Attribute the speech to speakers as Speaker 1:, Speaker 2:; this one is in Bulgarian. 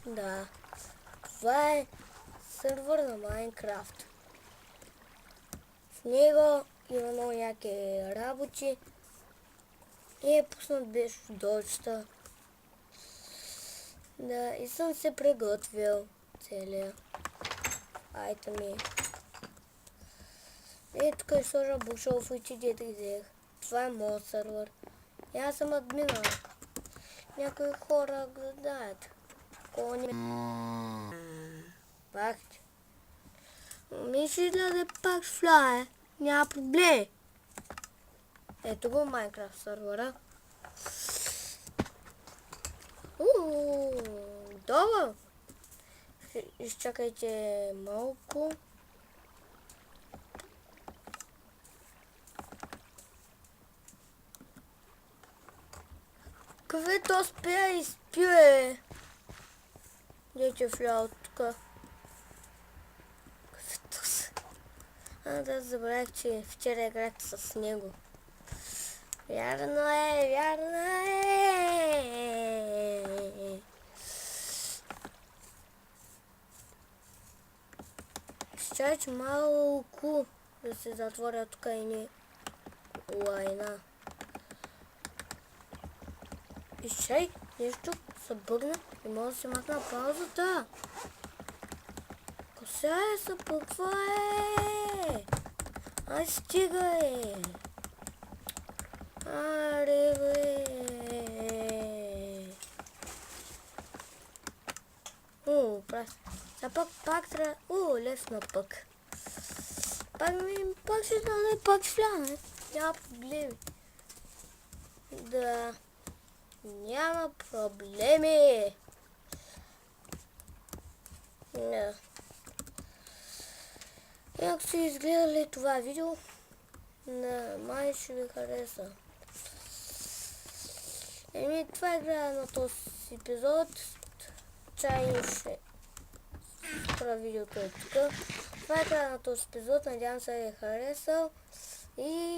Speaker 1: Да. Това е сървър на Майнкрафт. В него има много яки работи и е пуснат беше доста. Да, и съм се приготвил целия айтеми. И тук е сложа бушофите, дето ги взех. Това е моят сървър. И аз съм админа. Някои хора гледаят. Пак. Миши да даде пак флае. Няма проблем. Ето го Майнкрафт сървъра. Добър. Изчакайте малко. Каквито спя и спие. Дете влял тук. Каквито са. Да забравих, че вчера играх с него. Вярно е, вярно е. Ще малко да се затворя тук и ни лайна. Изчай, нещо се бъгна и може да се махна паузата. Кося е, се пъква е. Ай, стига е. Аре бе. Прав. А пак трябва... лесно пък. Пак ще даде пак фляне. Няма проблеми. Да. Няма проблеми. Да. И ако сте изгледали това видео, май ще ви хареса. Това е края на този епизод. Чай ще спра видеото е тук. Това е края на този епизод. Надявам се да ви е харесал. И